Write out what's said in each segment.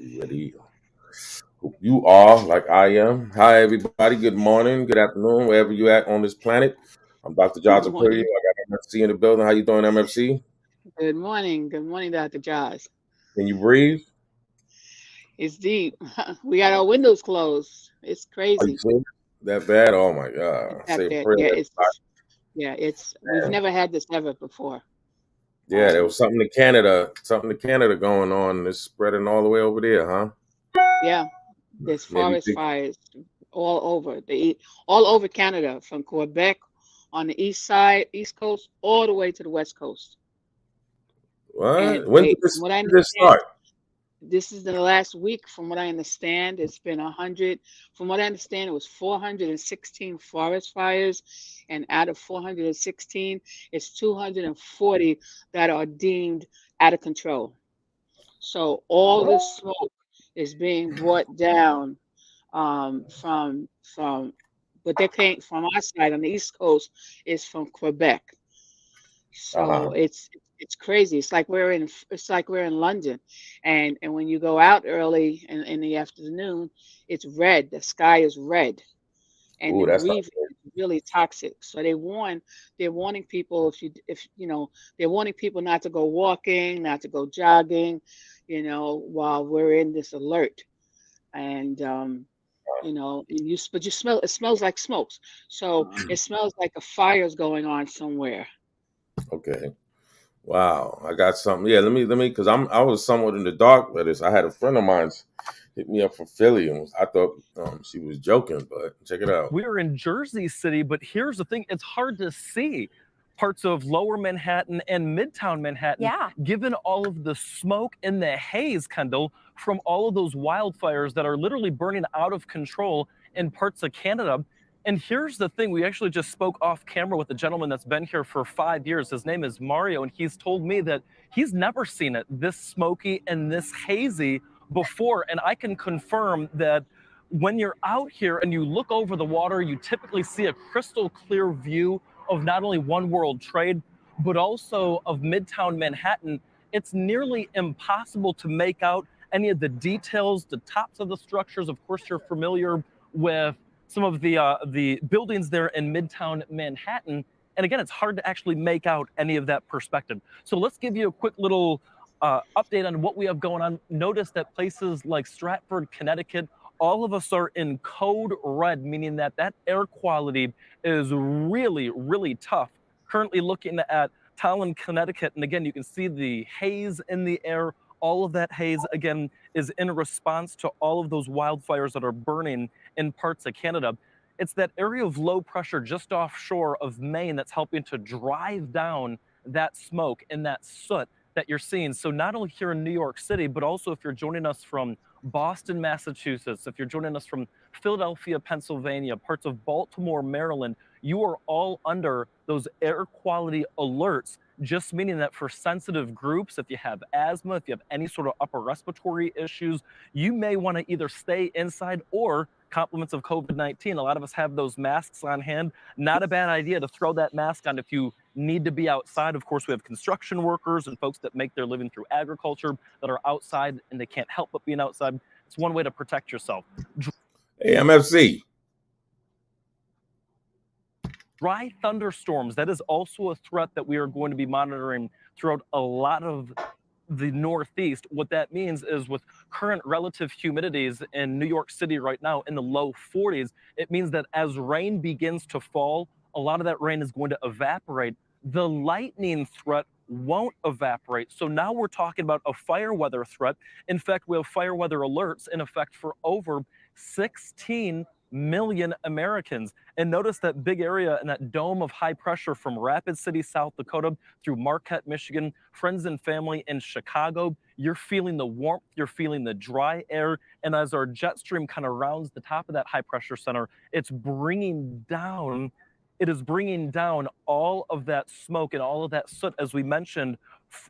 Ready? Hope you are like I am. Hi, everybody. Good morning, good afternoon, wherever you at on this planet. I'm Dr. Good Johnson Purdy. morning. I got MFC in the building. How you doing, MFC? Good morning. Good morning, Dr. Jaws. Can you breathe? It's deep. We got our windows closed. It's Are you crazy. serious? That bad? Oh my It's God. that Say a bad. prayer, Yeah, everybody. it's we've never had this ever before. Yeah, there Um, was something to Canada going on. It's spreading all the way over there, huh? yeah, there's Maybe forest fires all over all over Canada, from Quebec on the east side, east coast, all the way to the west coast. And what? from what I When did this understand, start? this is the last week. From what I understand, it's been 100. From what I understand, it was 416 forest fires, and out of 416, it's 240 that are deemed out of control. So all What? this smoke is being brought down from, but they came from our side on the east coast is from Quebec. So Uh-huh. it's crazy. It's like we're in London, and when you go out early in the afternoon, it's red. The sky is red, and the Ooh, that's not breathing is really toxic. So they're warning people, if you know they're warning people not to go walking, not to go jogging, while we're in this alert. And but you smell, it smells like smokes. So it smells like a fire's going on somewhere. okay. Wow, I got something. Yeah, let me, because I was somewhat in the dark with this. I had a friend of mine hit me up from Philly, and I thought she was joking, but check it out. We are in Jersey City, but here's the thing, it's hard to see parts of lower Manhattan and midtown Manhattan, Yeah. given all of the smoke and the haze, Kendall, from all of those wildfires that are literally burning out of control in parts of Canada. And here's the thing, we actually just spoke off camera with a gentleman that's been here for 5 years. His name is Mario, and he's told me that he's never seen it this smoky and this hazy before. And I can confirm that when you're out here and you look over the water, you typically see a crystal clear view of not only One World Trade, but also of Midtown Manhattan. It's nearly impossible to make out any of the details, the tops of the structures. Of course, you're familiar with some of the buildings there in Midtown Manhattan. And again, it's hard to actually make out any of that perspective. So let's give you a quick little update on what we have going on. Notice that places like Stratford, Connecticut, all of us are in code red, meaning that that air quality is really, really tough. Currently looking at Tallinn, Connecticut, and again, you can see the haze in the air. All of that haze, again, is in response to all of those wildfires that are burning in parts of Canada. It's that area of low pressure just offshore of Maine that's helping to drive down that smoke and that soot that you're seeing. So not only here in New York City, but also if you're joining us from Boston, Massachusetts, if you're joining us from Philadelphia, Pennsylvania, parts of Baltimore, Maryland, you are all under those air quality alerts, just meaning that for sensitive groups, if you have asthma, if you have any sort of upper respiratory issues, you may want to either stay inside or compliments of COVID-19. A lot of us have those masks on hand. Not a bad idea to throw that mask on if you need to be outside. Of course, we have construction workers and folks that make their living through agriculture that are outside and they can't help but being outside. It's one way to protect yourself. Hey, MFC. Dry thunderstorms, that is also a threat that we are going to be monitoring throughout a lot of the Northeast. What that means is with current relative humidities in New York City right now in the low 40s, it means that as rain begins to fall, a lot of that rain is going to evaporate. The lightning threat won't evaporate. So now we're talking about a fire weather threat. In fact, we have fire weather alerts in effect for over 16 million Americans. And notice that big area and that dome of high pressure from Rapid City, South Dakota through Marquette, Michigan, friends and family in Chicago. You're feeling the warmth, you're feeling the dry air. And as our jet stream kind of rounds the top of that high pressure center, it is bringing down all of that smoke and all of that soot, as we mentioned,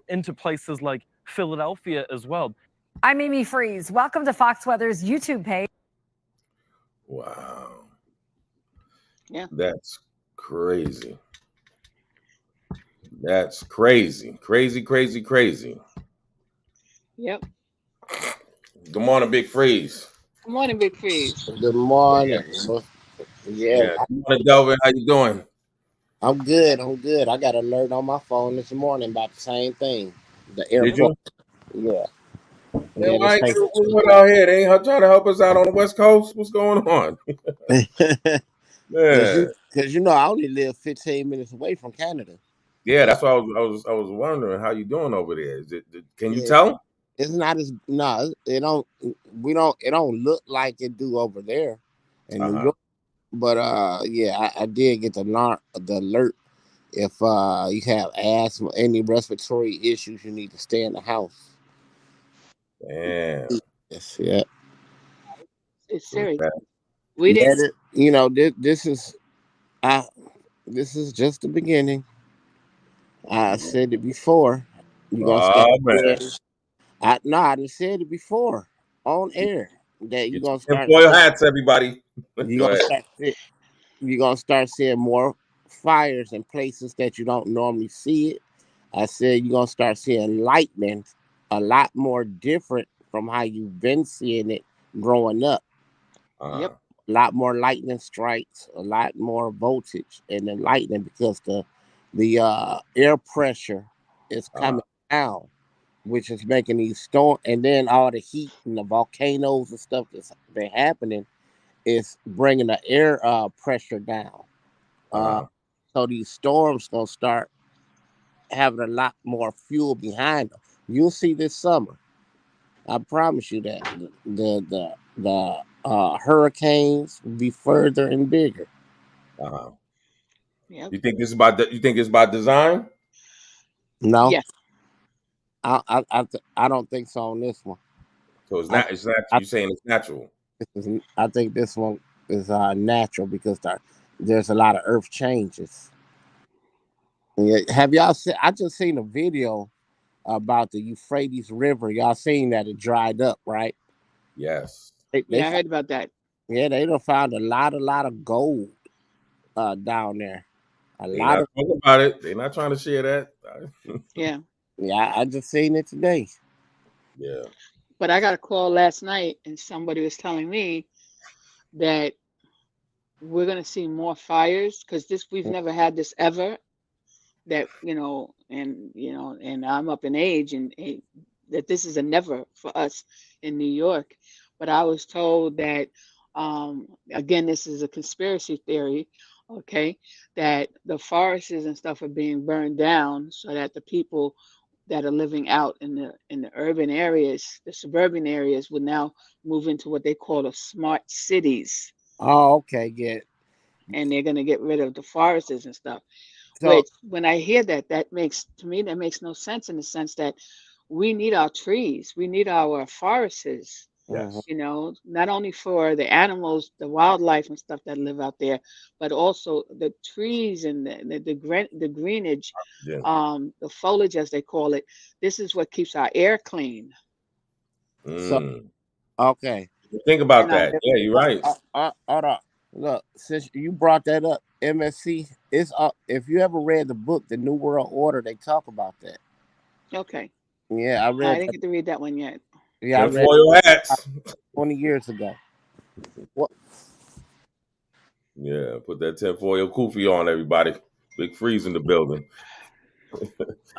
into places like Philadelphia as well. I'm Amy Freeze. Welcome to Fox Weather's YouTube page. Wow, Yeah. that's crazy. That's crazy, crazy, crazy, crazy. Yep. Good morning, Big Freeze. Good morning, Big Freeze. Good Yeah, morning. Yeah, yeah. Good morning, Delvin. How you doing? I'm good. I'm good. I got an alert on my phone this morning about the same thing. The Did airport. you? Yeah. Yeah, Yeah, why this ain't paper. we went out here? They ain't trying to help us out on the West Coast. What's going on? Cause Yeah, I only live 15 minutes away from Canada. yeah. That's why I was wondering how you doing over there. Can you Yeah. tell? It's not as no, it don't it don't look like it do over there in Uh New huh. York. But yeah, I did get the alert. If you have asthma, any respiratory issues, you need to stay in the house. Damn. Yes, yeah. It's It's serious. bad. We Yeah, didn't. I, this is just the beginning. I said it before. You're gonna start Oh man, seeing. I done said it before on air that you're get your gonna start tinfoil seeing. hats, everybody. You're Go gonna ahead. start. You're gonna start seeing more fires in places that you don't normally see it. I said you're gonna start seeing lightning a lot more different from how you've been seeing it growing up. Yep. Uh A lot more lightning strikes, a lot more voltage, and then lightning because the air pressure is huh. coming down, which is making these storm, and then all the heat and the volcanoes and stuff that's been happening is bringing the air pressure down. Uh, Uh so these storms gonna start having a lot more fuel behind them. You'll see this summer. I promise you that the hurricanes will be further and bigger. huh. Yep. You think this is about? You think it's by design? No, Yes. I don't think so on this one. So it's I not. It's not. I, You saying it's natural? I think this one is natural because there's a lot of earth changes. Yeah, have y'all seen? I just seen a video about the Euphrates River. Y'all seen that it dried up, right? Yes. They Yeah, I heard about that. yeah, they done found a lot of gold down there. A They lot not of talking about it. They not trying to share that. Yeah. yeah, I just seen it today. Yeah. But I got a call last night and somebody was telling me that we're gonna see more fires because this we've never had this ever. That and I'm up in age and that this is a never for us in New York. But I was told that again, this is a conspiracy theory, okay, that the forests and stuff are being burned down so that the people that are living out in the urban areas, the suburban areas, will now move into what they call the smart cities, Oh, okay, yeah. and they're going to get rid of the forests and stuff. So Which, when I hear that, that makes to me that makes no sense in the sense that we need our trees, we need our forests. mhm. Yes. Not only for the animals, the wildlife and stuff that live out there, but also the trees and the greenage, Yeah. the foliage as they call it. This is what keeps our air clean. so Mm. okay. Think about And I that. Yeah, you're right. Hold on. Look, since you brought that up, MSC, it's if you ever read the book, The New World Order, they talk about that. Okay, Yeah, I I read didn't that. get to read that one yet. Yeah, I read Tinfoil that hats. 20 years ago. What? Yeah, put that tinfoil kufi on, everybody. Big freeze in the building.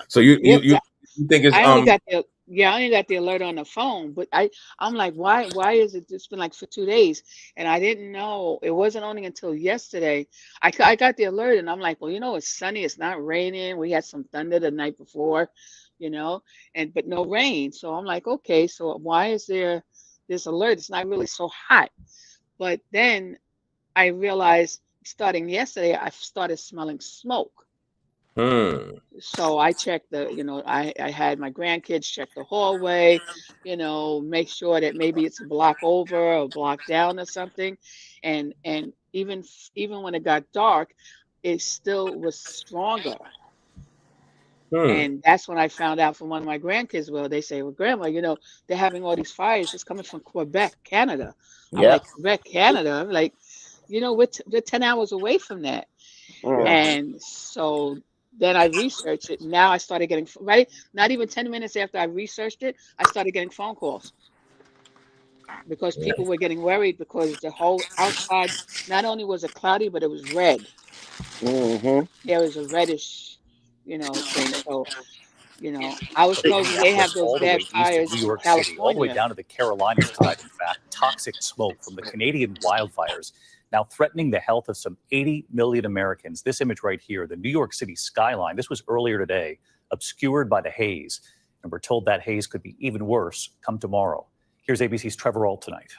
So you Yeah, you you, you think it's I only got the Yeah, I only got the alert on the phone, but I'm like, why is it? It's been like for 2 days, and I didn't know. It wasn't only until yesterday I got the alert, and I'm like, well, it's sunny, it's not raining. We had some thunder the night before, you know, and but no rain. So I'm like, okay, so why is there this alert? It's not really so hot. But then I realized starting yesterday, I started smelling smoke. hmm. So I checked I had my grandkids check the hallway, make sure that maybe it's a block over or a block down or something. And even when it got dark, it still was stronger. Hmm. And that's when I found out from one of my grandkids. Well, they say, well, Grandma, they're having all these fires. It's coming from Quebec, Canada. I'm yeah. like, Quebec, Canada? I'm like, we're 10 hours away from that. Yeah. Mhm. And so then I researched it. Now I started getting, right, not even 10 minutes after I researched it, I started getting phone calls. because Yeah. people were getting worried because the whole outside not only was it cloudy, but it was red. Mm-hmm. There was a reddish, thing. So, I was From told when they have Minneapolis those all the bad way east to fires New in York City, all the way California. down to the Carolinas tonight, in fact, toxic smoke from the Canadian wildfires now threatening the health of some 80 million Americans. This image right here, the New York City skyline, this was earlier today, obscured by the haze. And we're told that haze could be even worse come tomorrow. Here's ABC's Trevor Ault tonight.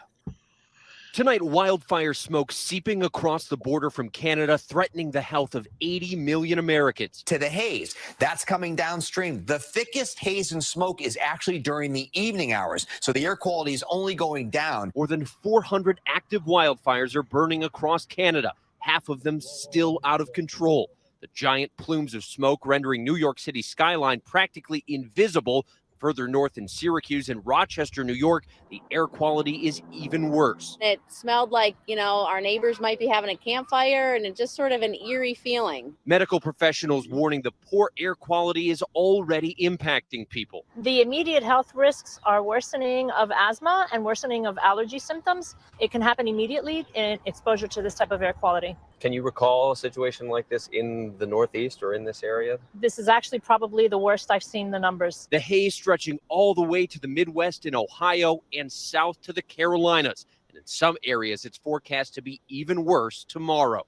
Tonight, wildfire smoke seeping across the border from Canada, threatening the health of 80 million Americans. To the haze that's coming downstream. The thickest haze and smoke is actually during the evening hours, so the air quality is only going down. More than 400 active wildfires are burning across Canada, half of them still out of control. The giant plumes of smoke rendering New York City skyline practically invisible. Further north in Syracuse and Rochester, New York, the air quality is even worse. It smelled like, our neighbors might be having a campfire, and it's just sort of an eerie feeling. Medical professionals warning the poor air quality is already impacting people. The immediate health risks are worsening of asthma and worsening of allergy symptoms. It can happen immediately in exposure to this type of air quality. Can you recall a situation like this in the Northeast or in this area? This is actually probably the worst I've seen the numbers. The haze stretching all the way to the Midwest in Ohio and south to the Carolinas. And in some areas, it's forecast to be even worse tomorrow.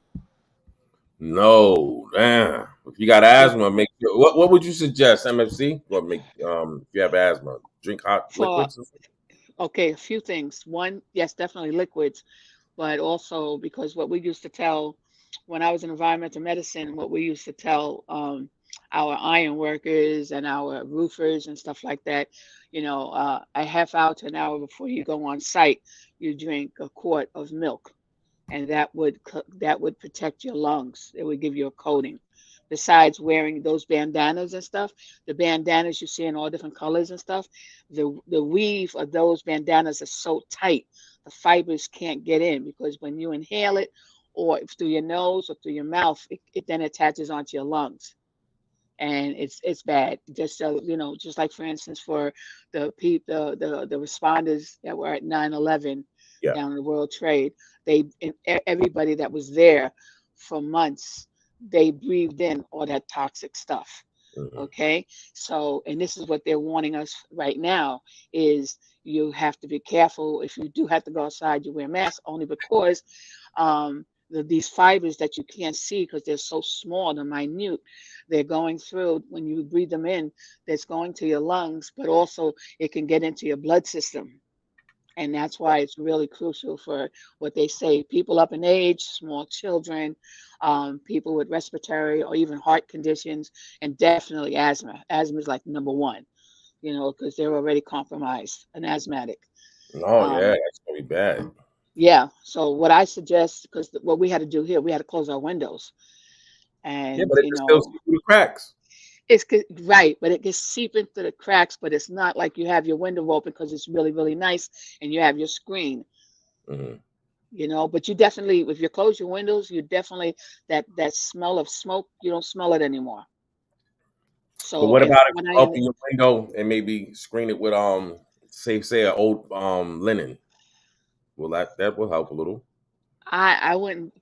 No, damn. If you got asthma, make sure. What would you suggest, MFC? What make if you have asthma? Drink hot liquids? Okay, a few things. One, yes, definitely liquids, but also because what we used to tell when I was in environmental medicine, what we used to tell our iron workers and our roofers and stuff like that, a half hour to an hour before you go on site, you drink a quart of milk, and that would protect your lungs. It would give you a coating. Besides wearing those bandanas and stuff, the bandanas you see in all different colors and stuff, the weave of those bandanas are so tight, the fibers can't get in, because when you inhale it, or through your nose or through your mouth, it then attaches onto your lungs, and it's bad. Just just like for instance, for the responders that were at 9/11 down in the World Trade, everybody that was there for months, they breathed in all that toxic stuff. Okay, so, and this is what they're warning us right now is you have to be careful. If you do have to go outside, you wear masks, only because these fibers that you can't see because they're so small, they're minute, they're going through, when you breathe them in, that's going to your lungs, but also it can get into your blood system. And that's why it's really crucial for what they say, people up in age, small children, people with respiratory or even heart conditions, and definitely asthma. Asthma is like number one, because they're already compromised, an asthmatic. Oh, yeah, that's going to be bad. Yeah. So what I suggest, because what we had to do here, we had to close our windows. And, but it can still see through the cracks. It's right, but it gets seep into the cracks, but it's not like you have your window open because it's really, really nice and you have your screen. But you definitely, if you close your windows, you definitely, that smell of smoke, you don't smell it anymore. So but what about if you open your window and maybe screen it with say an old linen? Well, that will help a little. I wouldn't,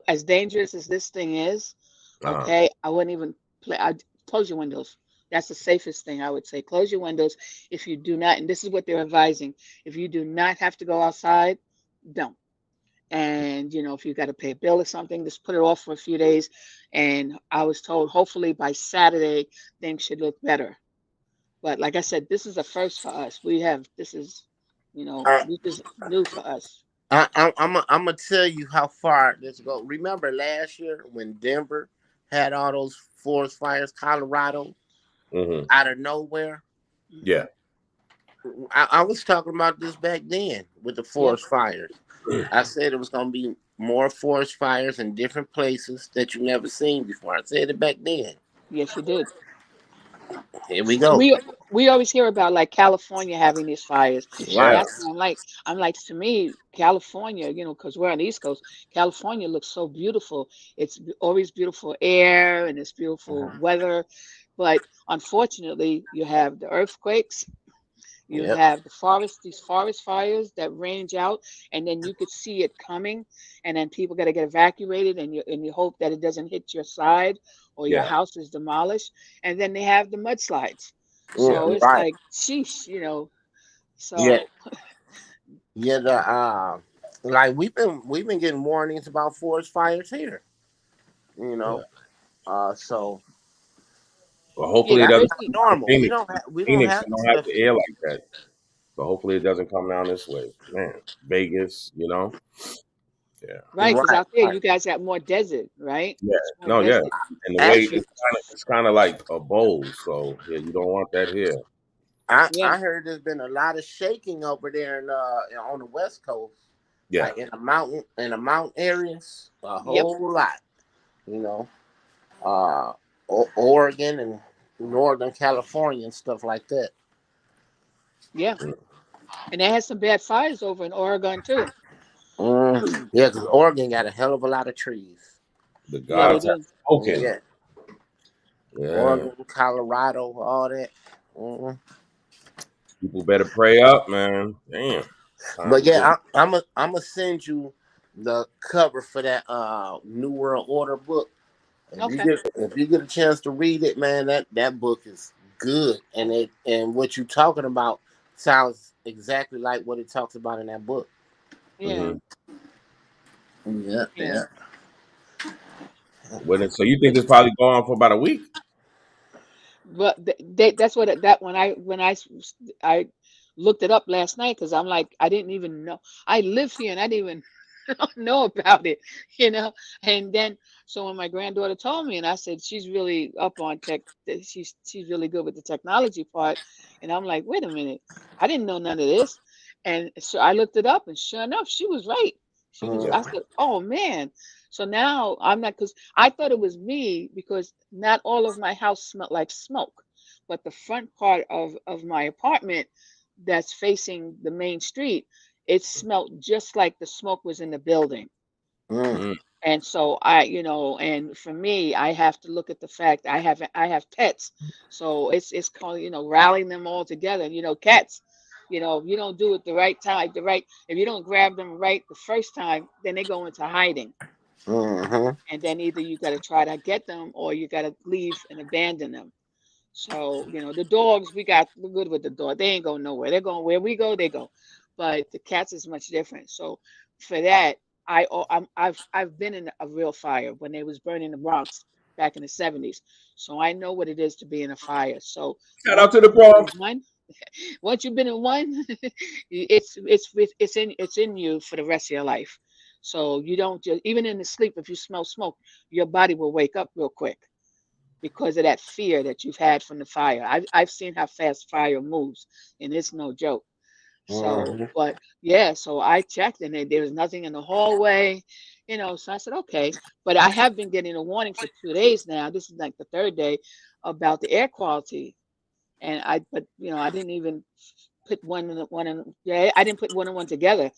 as dangerous as this thing is, okay, I wouldn't even I'd close your windows. That's the safest thing I would say. Close your windows. If you do not, and this is what they're advising, if you do not have to go outside, don't. And if you got to pay a bill or something, just put it off for a few days. And I was told hopefully by Saturday things should look better. But like I said, this is a first for us. This is new for us. I'm gonna tell you how far this goes. Remember last year when Denver had all those forest fires, Colorado, out of nowhere? Yeah. I was talking about this back then with the forest fires. I said it was going to be more forest fires in different places that you never seen before. I said it back then. Yes, you did. Here we go. We always hear about like California having these fires. Right. That's what I'm like to me, California, because we're on the East Coast, California looks so beautiful. It's always beautiful air and it's beautiful weather. But unfortunately, you have the earthquakes, You Yep. have these forest fires that range out, and then you could see it coming, and then people got to get evacuated, and you hope that it doesn't hit your side or your Yeah. house is demolished. And then they have the mudslides. Yeah. So it's Right. like, sheesh, Yeah. So Yeah. Like we've been getting warnings about forest fires here. You Yeah. know. So Well, hopefully yeah, it that's doesn't not Jersey. come down to normal. Phoenix. We don't Phoenix, have they this don't have stuff the here. air like that. So hopefully it doesn't come down this way. Man, Vegas, Yeah. Right, because Right. out there Right. you guys got more desert, right? Yeah. It's more No, yeah. desert. And the way Actually, it's kind of like a bowl. So yeah, you don't want that here. Yeah, I heard there's been a lot of shaking over there on the West Coast, Yeah. like in the mountain areas, a yep, whole lot. You know, uh, Oregon and Northern California and stuff like that. yeah. And they had some bad fires over in Oregon too. Yeah, because Oregon got a hell of a lot of trees. The Yeah, they gods have do. spoken. Yeah, Yeah. Oregon, Colorado, all that. Mhm. People better pray up, man. Damn. Time But to get yeah, I'm gonna send you the cover for that New World Order book. Okay. If you get a chance to read it, man, that book is good, and what you're talking about sounds exactly like what it talks about in that book. Yeah, Yeah, yeah. yeah. so you think this probably go on for about a week? But that's what that when I looked it up last night, because I'm like, I didn't even know. I live here and I didn't even know about it, you know. And then so when my granddaughter told me, and I said she's really up on tech, that she's really good with the technology part, and I'm like, wait a minute, I didn't know none of this. And so I looked it up, and sure enough, she was right. I Mhm. said, oh man. So now I'm not, because I thought it was me, because not all of my house smelled like smoke, but the front part of my apartment that's facing the main street, it smelled just like the smoke was in the building. Mm. Mm. And so and for me, I have to look at the fact I have pets. So it's called, rallying them all together. Cats, if you don't do it the right time, if you don't grab them right the first time, then they go into hiding. Mhm. And then either you got to try to get them, or you got to leave and abandon them. So, the dogs, we're good with the dog. They ain't going nowhere. They're going where we go, they go. But the cats is much different. So for that, I've been in a real fire when they was burning the Bronx back in the 70s. So I know what it is to be in a fire. So Shout out once to the you've been in Bronx. one, once you've been in one, it's in you for the rest of your life. So you don't just, even in the sleep, if you smell smoke, your body will wake up real quick, because of that fear that you've had from the fire. I've seen how fast fire moves, and it's no joke. So, Mhm. but yeah, so I checked, and there was nothing in the hallway, So I said, okay. But I have been getting a warning for 2 days now. This is like the third day, about the air quality, and I didn't even put yeah, I didn't put one and one together,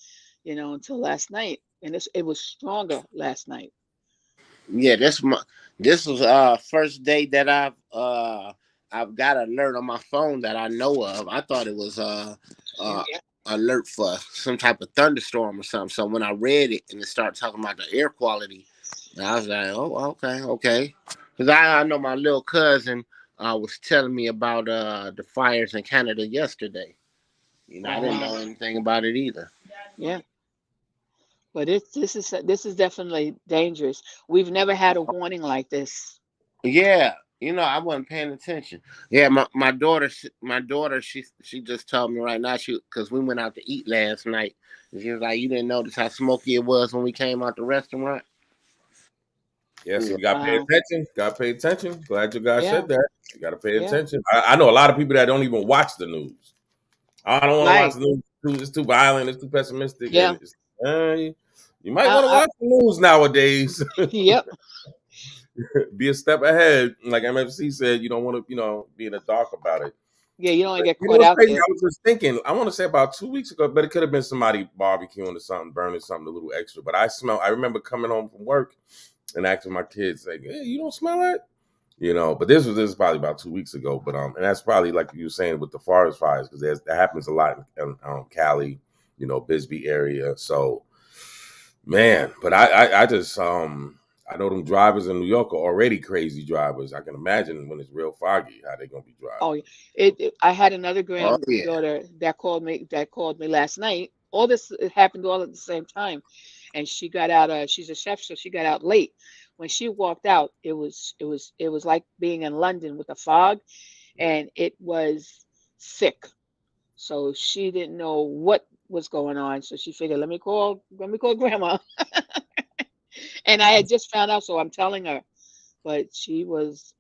until last night, and it was stronger last night. Yeah, this was first day that I've got an alert on my phone that I know of. I thought it was Yeah. alert for some type of thunderstorm or something. So when I read it and it started talking about the air quality, I was like, oh, okay. Because I know my little cousin was telling me about the fires in Canada yesterday. I Oh didn't wow. know anything about it either. Yeah. But this is definitely dangerous. We've never had a warning like this. Yeah, I wasn't paying attention. Yeah, my daughter, she just told me right now, because we went out to eat last night. And she was like, "You didn't notice how smoky it was when we came out the restaurant." Yeah, so Yeah. you got to pay Wow. attention. Got to pay attention. Glad you guys Yeah. said that. You got to pay Yeah. attention. I know a lot of people that don't even watch the news. I don't want to watch Right. the news. It's too violent. It's too pessimistic. Yeah. And you might want to I, watch the news nowadays. yep. Be a step ahead. Like MFC said, you don't want to, be in the dark about it. Yeah. You don't wanna But get you know caught what's out crazy? there. I was just thinking, I want to say about 2 weeks ago, but it could have been somebody barbecuing or something, burning something a little extra. But I remember coming home from work and asking my kids, like, hey, you don't smell that? But this is probably about 2 weeks ago. But and that's probably like you were saying with the forest fires, because that happens a lot in Cali, Bisbee area. So, man, but I just I know them drivers in New York are already crazy drivers. I can imagine when it's real foggy how they're gonna be driving. Oh, I had another Oh yeah. granddaughter that called me last night. All this it happened all at the same time, and she got out. She's a chef, so she got out late. When she walked out, it was like being in London with the fog, and it was thick. So she didn't know what was going on. So she figured, let me call grandma. And I had just found out, so I'm telling her. But she was,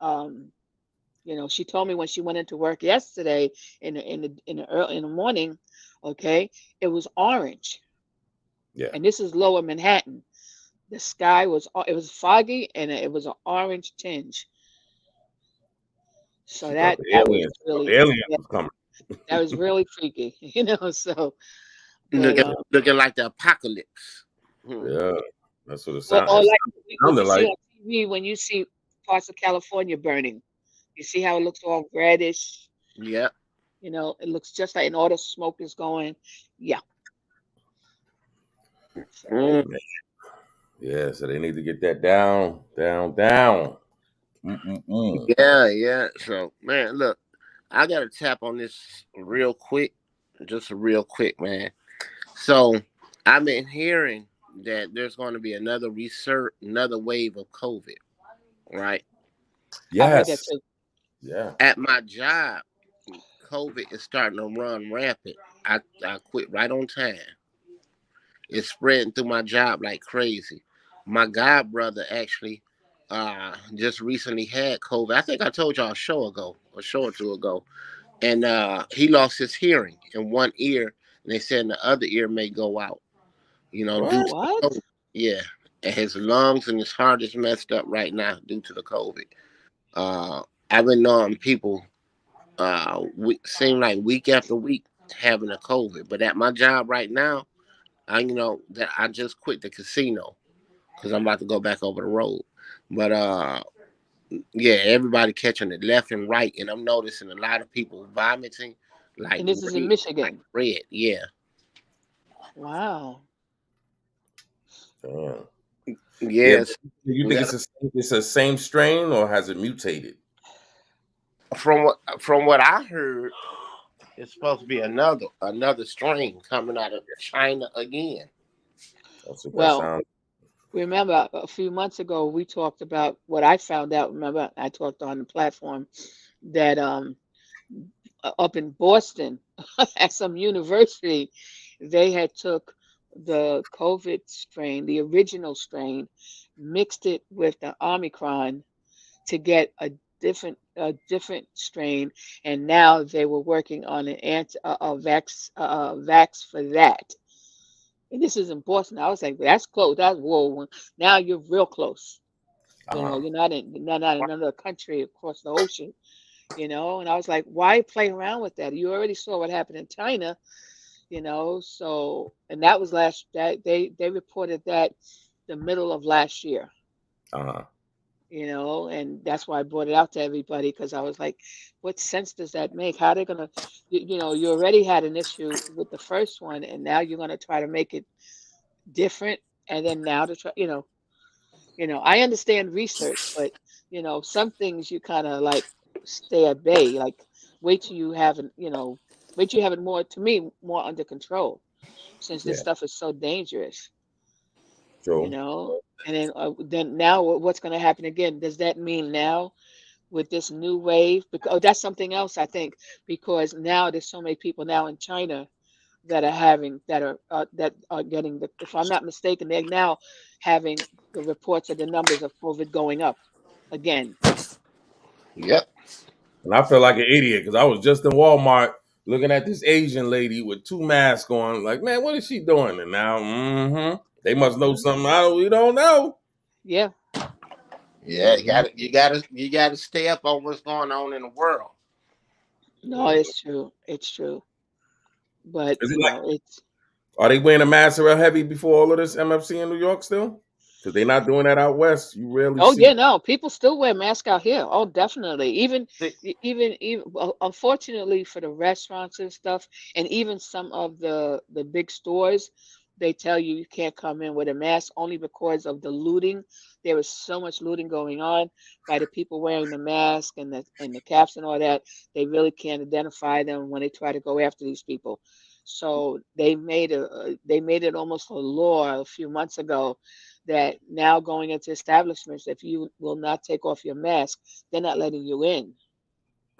she told me when she went into work yesterday in the morning, okay, it was orange, Yeah. and this is Lower Manhattan. The sky was foggy, and it was an orange tinge. So She thought that the that was aliens, really, the aliens yeah, was coming. that was really freaky, So, but Looking like the apocalypse. Yeah, that's what it or sounded like what sounded you see like. on TV when you see parts of California burning. You see how it looks all reddish. Yeah. It looks just like, and all the smoke is going. Yeah. So, Mm. Yeah, so they need to get that down. Mm-mm-mm. Yeah. So, man, look, I got to tap on this real quick. Just real quick, man. So, I've been hearing that there's going to be another wave of COVID, right? I heard that Yes. too. Yeah. At my job, COVID is starting to run rampant. I quit right on time. It's spreading through my job like crazy. My god brother actually just recently had COVID. I think I told y'all a show or two ago. And he lost his hearing in one ear, and they said in the other ear may go out. Due What? to What? COVID. Yeah. And his lungs and his heart is messed up right now due to the COVID. I've been knowing people seem like week after week having a COVID. But at my job right now, that I just quit the casino because I'm about to go back over the road. But yeah, everybody catching it left and right, and I'm noticing a lot of people vomiting And this is in Michigan. red. Yeah. Wow. Damn. Yeah. Yes. You think it's the same strain, or has it mutated? From what I heard, it's supposed to be another strain coming out of China again. That's what that Well, sounds. remember a few months ago we talked about what I found out. Remember, I talked on the platform that up in Boston at some university, they had took the COVID strain, the original strain, mixed it with the Omicron to get a different strain, and now they were working on an vax for that. And this is in Boston. I was like, that's close. That's whoa. Now you're real close. You're not in another country across the ocean. And I was like, why play around with that? You already saw what happened in China. So, and that was that they reported that the middle of last year. Uh-huh. And that's why I brought it out to everybody, because I was like, what sense does that make? How they're gonna, you already had an issue with the first one, and now you're gonna try to make it different, and then now to try, I understand research, but some things you kind of like stay at bay, like wait till you have it more, to me, more under control, since this Yeah. stuff is so dangerous. True. And then now what's going to happen again? Does that mean now with this new wave? Because that's something else, I think, because now there's so many people now in China that are getting the, if I'm not mistaken, they're now having the reports of the numbers of COVID going up again. Yep. And I feel like an idiot because I was just in Walmart looking at this Asian lady with 2 masks on. Like, man, what is she doing? And now, they must know something we don't know. Yeah. Yeah, you gotta stay up on what's going on in the world. No, it's true. It's true. But Is it like, it's are they wearing a mask real heavy before all of this MFC in New York still? Because they're not doing that out west. You rarely Oh see. yeah, no, people still wear masks out here. Oh, definitely. Even unfortunately for the restaurants and stuff, and even some of the big stores, they tell you you can't come in with a mask only because of the looting. There is so much looting going on by the people wearing the mask and the caps and all that. They really can't identify them when they try to go after these people. So they made it almost a law a few months ago that now going into establishments, if you will not take off your mask, they're not letting you in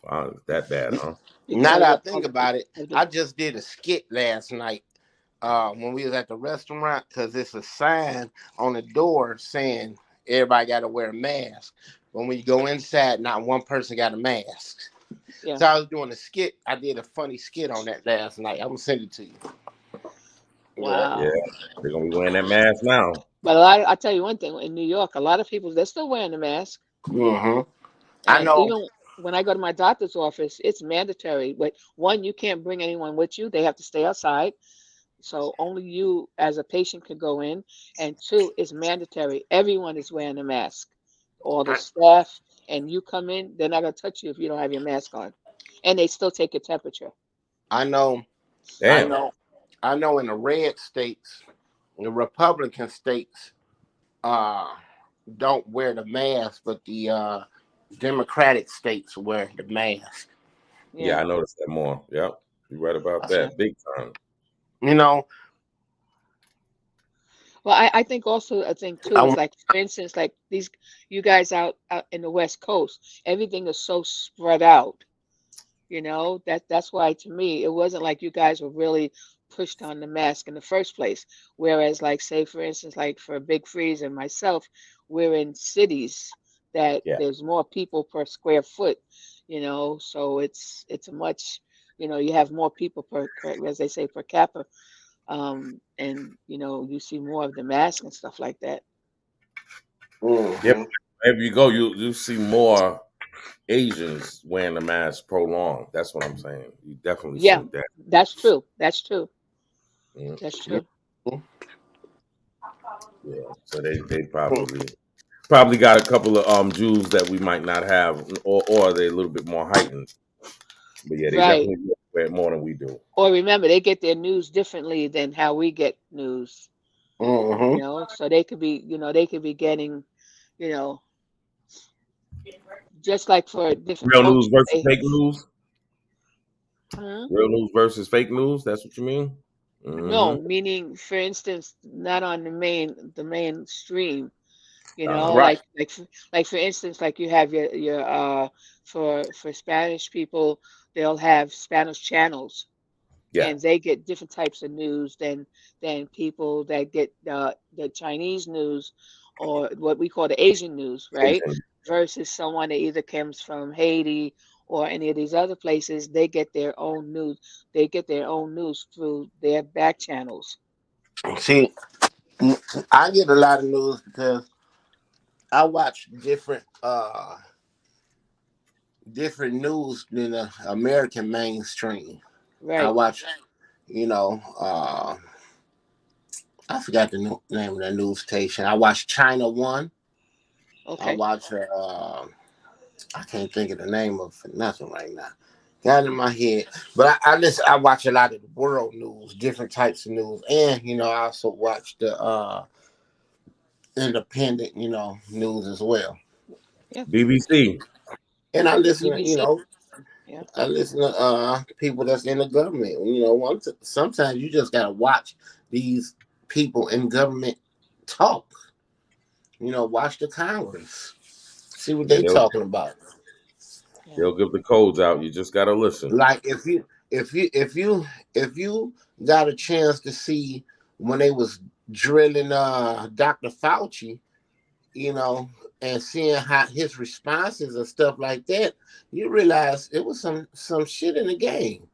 Wow, it's that bad, huh? Now because that I think about it, of the I just did a skit last night when we was at the restaurant because it's a sign on the door saying everybody got to wear a mask. When we go inside, not one person got a mask. yeah. So I was doing a skit. I did a funny skit on that last night. I'm gonna send it to you. Yeah. Yeah, Wow. they're gonna be wearing that mask now. But I tell you one thing, in New York, a lot of people they're still wearing the mask, Mm-hmm. I and know. even when I go to my doctor's office, it's mandatory. But one, you can't bring anyone with you; they have to stay outside. So only you as a patient could go in. And two, it's mandatory. Everyone is wearing a mask. All the staff, and you come in, they're not gonna touch you if you don't have your mask on. And they still take your temperature. I know. I Damn. know. I know. In the red states, the Republican states, uh, don't wear the mask, but the Democratic states wear the mask. Yeah, Yeah. I noticed that more. Yep, you're right about Yeah. that. Big time. You know, Well, I think also a thing too is like for instance, like these you guys out in the West Coast, everything is so spread out. That's why to me it wasn't like you guys were really pushed on the mask in the first place. Whereas like say for instance, like for Big Freeze and myself, we're in cities that Yeah. there's more people per square foot, so it's a much, you have more people as they say per capita, and you see more of the mask and stuff like that. Yep. Wherever you go, you see more Asians wearing the mask prolonged. That's what I'm saying. You definitely Yeah, see that. that's true. That's true. Mm, That's true. yeah. So they probably got a couple of Jews that we might not have, or they're a little bit more heightened. But yeah, they Right. definitely wear it more than we do. Or remember, they get their news differently than how we get news. So they could be getting, you know, just like for different Real news cultures. versus fake news. Huh? Real news versus fake news. That's what you mean. No, Mm-hmm. meaning, for instance, not on the mainstream. right. Like for instance, like you have your for Spanish people, they'll have Spanish channels, Yeah. and they get different types of news than people that get the Chinese news or what we call the Asian news, right? Asian. Versus someone that either comes from Haiti or any of these other places, they get their own news. They get their own news through their back channels. See, I get a lot of news because I watch different news than the American mainstream. I Right. watch, you know, I forgot the name of the news station. I watch China One. I Okay. watch I can't think of the name of nothing right now. Got it in my head, but I listen. I watch a lot of the world news, different types of news, and I also watch the independent, news as well. Yeah. BBC. And I listen, BBC. Yeah. I listen to people that's in the government. Sometimes you just gotta watch these people in government talk. Watch the Congress, see what Yeah, they talking about. they'll give the codes out. You just gotta listen. Like if you got a chance to see when they was drilling Dr. Fauci, and seeing how his responses and stuff like that, you realize it was some shit in the game.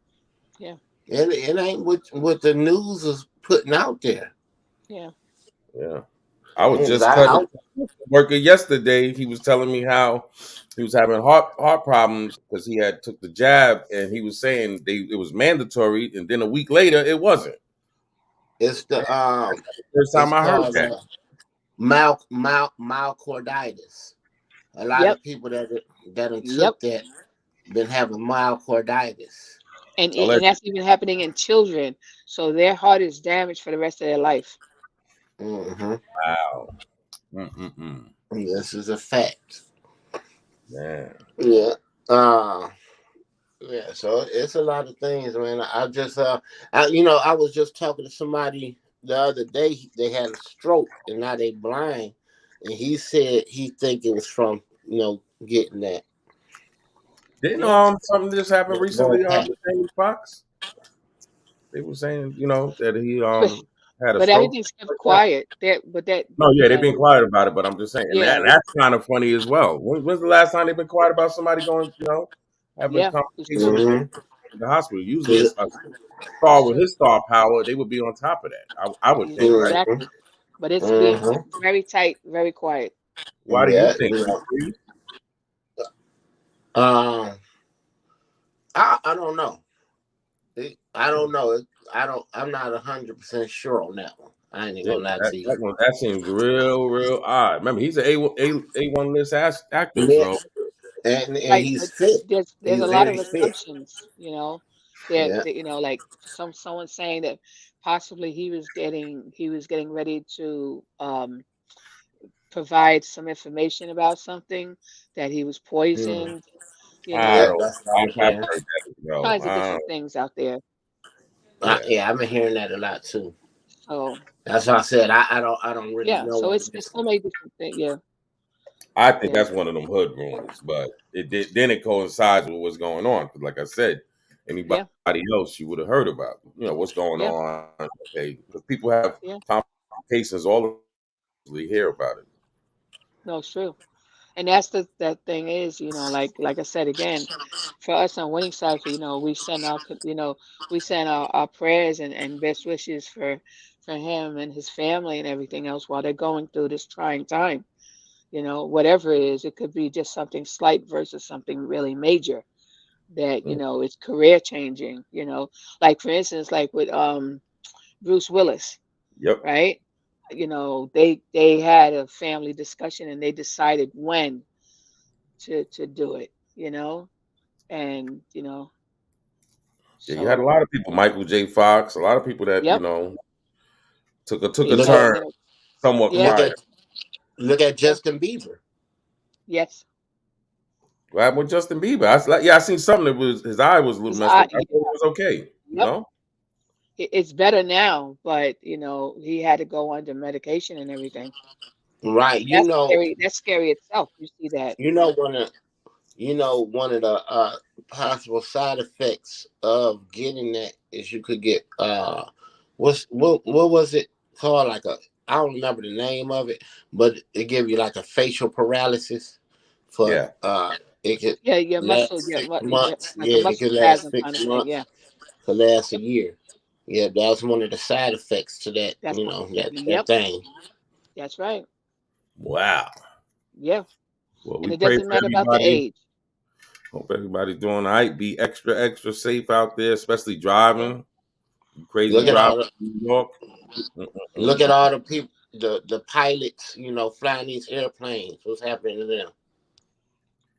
Yeah. And it ain't what the news is putting out there. Yeah. Yeah. I was Yeah, 'cause just cutting worker yesterday. He was telling me how he was having heart problems because he had took the jab, and he was saying it was mandatory, and then a week later it wasn't. It's the First time it's I heard called that. myocarditis. A lot Yep. of people that Yep. took that been having myocarditis. And I'll let that's even happening in children. So their heart is damaged for the rest of their life. Mm-hmm. wow. Mm-mm-mm. This is a fact. Man. Yeah. Yeah. So it's a lot of things, man. I was just talking to somebody the other day. They had a stroke and now they blind, and he said he think it was from getting that. Didn't Yeah. something just happened recently Well, with Jamie Foxx? They were saying, that he But had a but stroke everything's kept like that. quiet. But that No, you yeah, they've know, been quiet about it, but I'm just saying, and yeah, that's kind of funny as well. When's the last time they've been quiet about somebody going, having yeah, it's complications true. in the hospital? Usually, a star with his star power, they would be on top of that. I would think, right? Exactly. But it's being Mm-hmm. kept very tight, very quiet. Why do you Yeah. think? You agree? I don't know. I don't know. I'm not 100% sure on that one. I ain't Yeah, gonna lie to you. that seems real odd. Remember, he's an A1 list actor, Yeah, so and Right, he's but fit. there's He's a lot very of fit. assumptions, Yeah. like someone saying that possibly he was getting ready to provide some information about something, that he was Mm. poisoned, I Yeah, don't. that's what I've I'm heard hearing. that as well. kinds of different things out there. Yeah. Yeah, I've been hearing that a lot too. So That's why I said I don't really yeah, know so on it's this so one. many different things. Yeah, I think yeah, that's one of them hood rumors, but then it coincides with what's going on. Because, like I said, anybody yeah, else you would have heard about, what's going yeah, on. Okay, because people have yeah. complications all over, hear about it. No, it's true. And that's that thing is, like I said again, for us on Winning Side, we send we send our prayers and best wishes for him and his family and everything else while they're going through this trying time. Whatever it is, it could be just something slight versus something really major that, it's career changing, like for instance, like with Bruce Willis, Yep. right? They had a family discussion and they decided when to do it, and Yeah, you had a so lot of people, Michael J. Fox, a lot of people that yep, took he a Look said, at turn somewhat yeah, look quiet. at look at yeah, Justin Bieber. yes, What happened with Justin Bieber? I seen something that was his eye was a little his messed up. I yeah, thought it was okay. yep, it's better now, but he had to go under medication and everything. Right. That's scary itself. You see that. You know one of the possible side effects of getting that is you could get what was it called, like a I don't remember the name of it, but it give you like a facial paralysis for Yeah. it could Yeah, your muscle, last yeah, 6 months. like a Yeah, it muscle could last spasm kind six of thing. Yeah, months, could last a year. Yeah, that's one of the side effects to that, that's that yep, thing. that's right. Wow. Yeah, Well, and we it pray doesn't for matter about the everybody. age. Hope everybody's doing all right. Be extra safe out there, especially Yeah, driving. You crazy Look at yeah. driving all the in New York. look Mm-mm-mm. at all the people, the pilots, flying these airplanes. What's happening to them?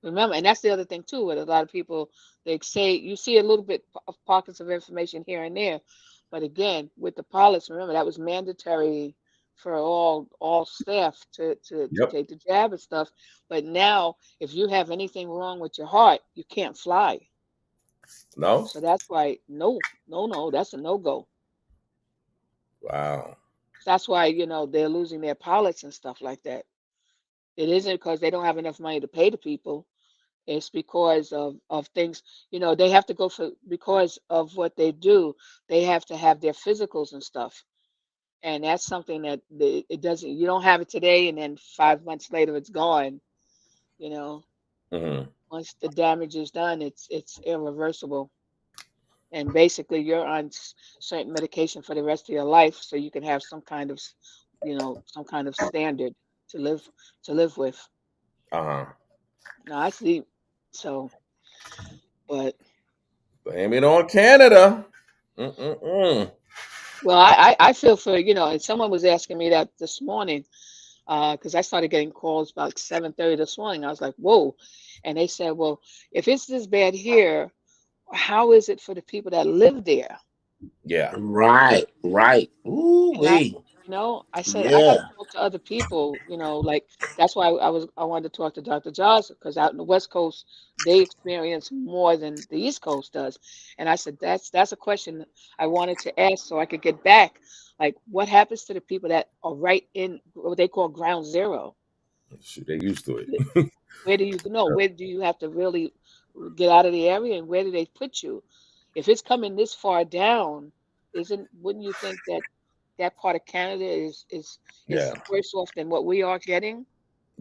Remember, and that's the other thing too, with a lot of people, they say you see a little bit of pockets of information here and there, but again, with the pilots, remember that was mandatory for all staff to Yep. take the jab and stuff. But now, if you have anything wrong with your heart, you can't fly. No. So that's why no, that's a no go. Wow. That's why they're losing their pilots and stuff like that. It isn't because they don't have enough money to pay the people. It's because of things, they have to go for because of what they do, they have to have their physicals and stuff. And that's something that it doesn't you don't have it today and then 5 months later it's gone, you know. Hmm. Once the damage is done, it's irreversible. And basically you're on certain medication for the rest of your life so you can have some kind of some kind of standard to live with. Uh huh. Now I see. So, but Blame it on Canada. Mm-mm-mm. well, I feel for, and someone was asking me that this morning. because I started getting calls about 7:30 this morning. I was like, whoa. And they said, well, if it's this bad here, how is it for the people that live there? Yeah. Right. Ooh And I, wee. I said, I got to Yeah. talk to other people, like that's why I wanted to talk to Dr. Johnson, because out in the West Coast, they experience more than the East Coast does. And I said, that's a question I wanted to ask so I could get back. Like, what happens to the people that are right in what they call ground zero? Shoot, they used to it. Where do you know? Where do you have to really get out of the area, and where do they put you? If it's coming this far down, wouldn't you think that that part of Canada is Yeah, worse off than what we are getting?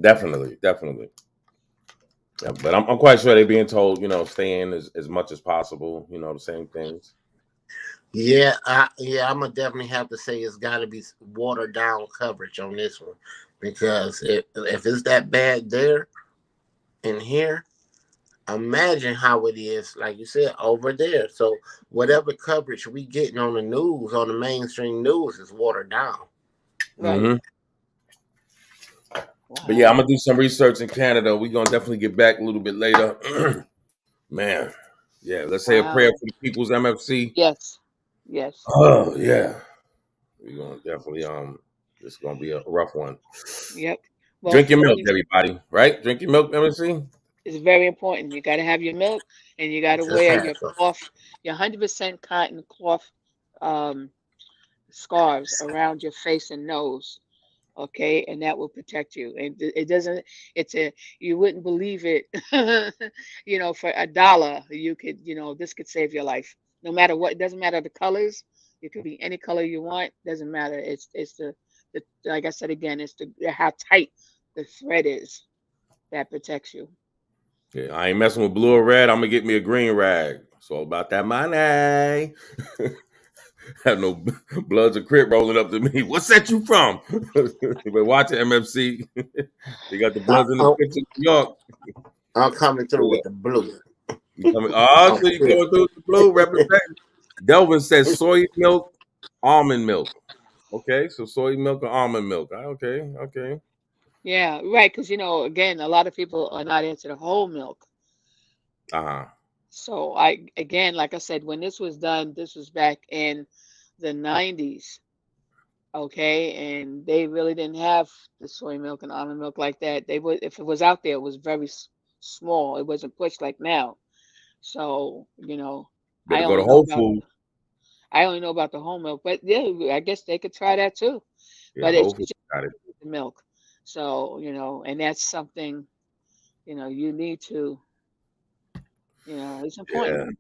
definitely. Yeah, but I'm quite sure they're being told, stay in as much as possible. The same things. Yeah, I'm gonna definitely have to say it's got to be watered down coverage on this one, because if it's that bad there and here, imagine how it is, like you said, over there. So whatever coverage we getting on the news, on the mainstream news, is watered down. Right. Hmm. But yeah, I'm Wow. gonna do some research in Canada. We're gonna definitely get back a little bit later. Man, yeah. Let's say a prayer Wow. for the people's MFC. Yes. Yes. Oh yeah, we're gonna definitely It's gonna be a rough one. Yep. Well, Drink your from what milk, everybody. Right? Drink your milk, MFC. is very important. You got to have your milk, and you got to Just wear have your to. cloth, your 100% cotton cloth um, scarves around your face and nose. Okay, and that will protect you. And it doesn't. You wouldn't believe it. For $1, you could. This could save your life. No matter what. It doesn't matter the colors. It could be any color you want. Doesn't matter. It's the like I said again. It's the how tight the thread is that protects you. Yeah, I ain't messing with blue or red. I'm gonna get me a green rag. It's all about that money. Have no Bloods or Crip rolling up to me. What set you from? But watch it, MFC. They got the I, Bloods in the I'm, picture in New York. I'm coming through Yeah. with the blue. You coming? Oh, I'm so you pissed. going through the blue representing? Delvin says soy milk, almond milk. Okay, so soy milk or almond milk. Okay. Yeah, right. Because again, a lot of people are not into the whole milk. Uh-huh. So again, like I said, when this was done, this was back in the 90s. Okay, and they really didn't have the soy milk and almond milk like that. They would, if it was out there, it was very small. It wasn't pushed like now. So, I Better go to only know Whole about Foods. I only know about the whole milk, but yeah, I guess they could try that too. Yeah, But Whole it's Foods just got it. the milk. So, and that's something, you need to, it's important. Yeah.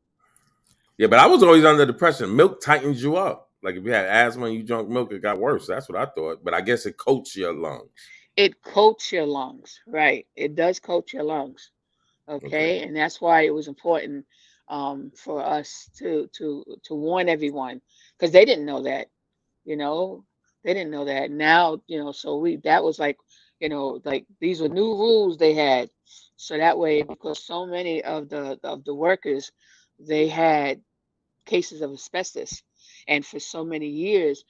Yeah, but I was always under the impression milk tightens you up. Like if you had asthma and you drank milk, it got worse. That's what I thought. But I guess it coats your lungs. It coats your lungs, right? It does coat your lungs. Okay. Okay, and that's why it was important for us to warn everyone, because they didn't know that. You know, they didn't know that. Now, so that was like these were new rules they had. So that way, because so many of the workers, they had cases of asbestos, and for so many years,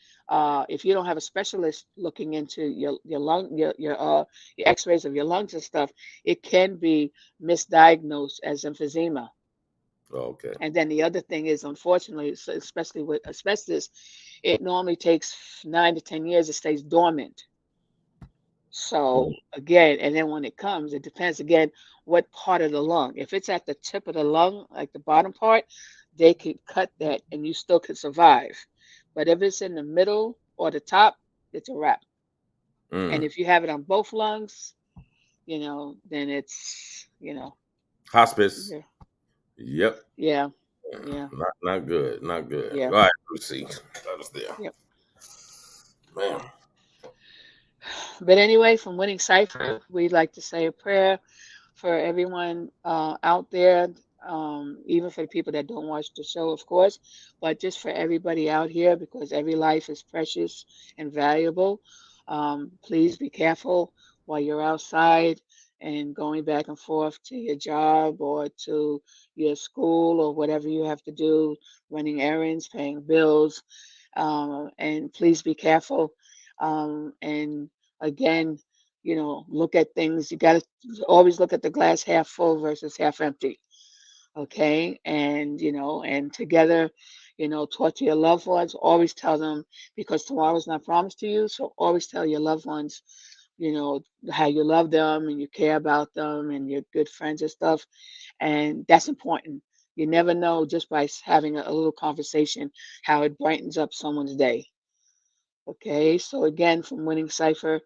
if you don't have a specialist looking into your lung, your X-rays of your lungs and stuff, it can be misdiagnosed as emphysema. Okay. And then the other thing is, unfortunately, especially with asbestos, it normally takes 9 to 10 years. It stays dormant. So again, and then when it comes, it depends again what part of the lung. If it's at the tip of the lung, like the bottom part, they could cut that and you still could survive. But if it's in the middle or the top, it's a wrap. And Mm. if you have it on both lungs, then it's, Hospice. yeah, Yep. yeah, yeah, Not good. Not good. yeah, All right, let's see. That was there. yep. Man. But anyway, from Winning Cipher, we'd like to say a prayer for everyone out there, even for the people that don't watch the show, of course, but just for everybody out here, because every life is precious and valuable. Please be careful while you're outside and going back and forth to your job or to your school or whatever you have to do, running errands, paying bills, and please be careful. And again, look at things. You got to always look at the glass half full versus half empty. Okay. And, and together, talk to your loved ones, always tell them, because tomorrow's not promised to you. So always tell your loved ones, how you love them and you care about them and you're good friends and stuff. And that's important. You never know, just by having a little conversation, how it brightens up someone's day. Okay, so again, from Winning Cipher,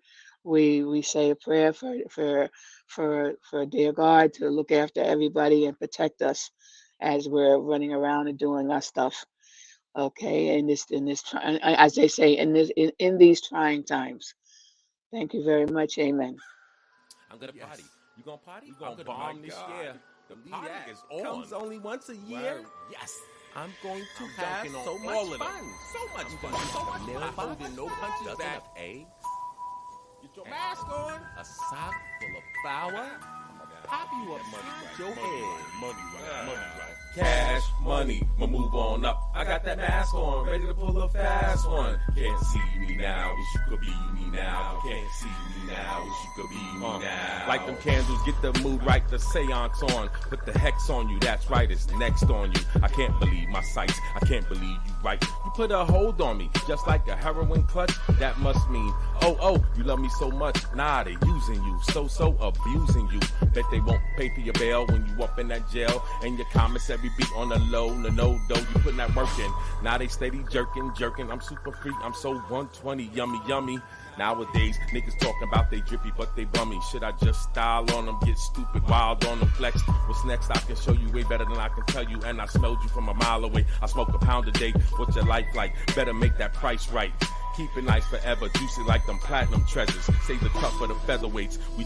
we say a prayer for dear God to look after everybody and protect us as we're running around and doing our stuff. Okay, as they say, in these trying times. Thank you very much. Amen. I'm gonna party. You gonna party? You gonna bomb this year? The party is on. Comes only once a year. Wow. Yes. I'm going to have so much fun. So much fun. So much fun. Holding no punches back. Eggs. Get your mask on. A sock full of flour. Pop you up, your head. Money right. Cash, money, ma move on up. I got that mask on, ready to pull a fast one. Can't see me now, wish you could be me now. Can't see me now, wish you could be me now. Light them candles, get the mood right, the seance on. Put the hex on you, that's right, it's next on you. I can't believe my sights, I can't believe you right. You put a hold on me, just like a heroin clutch. That must mean, oh, you love me so much. Nah, they using you, so abusing you. Bet they won't pay for your bail when you up in that jail. And your commissary beat on the low, no dough, you putting that work in. Now they steady jerking. I'm super free, I'm so 120, yummy. Nowadays, niggas talking about they drippy, but they bummy. Should I just style on them, get stupid, wild on them, flex? What's next? I can show you way better than I can tell you. And I smelled you from a mile away. I smoke a pound a day. What's your life like? Better make that price right. Keep it nice forever, juicy like them platinum treasures. Save the cup for the featherweights. We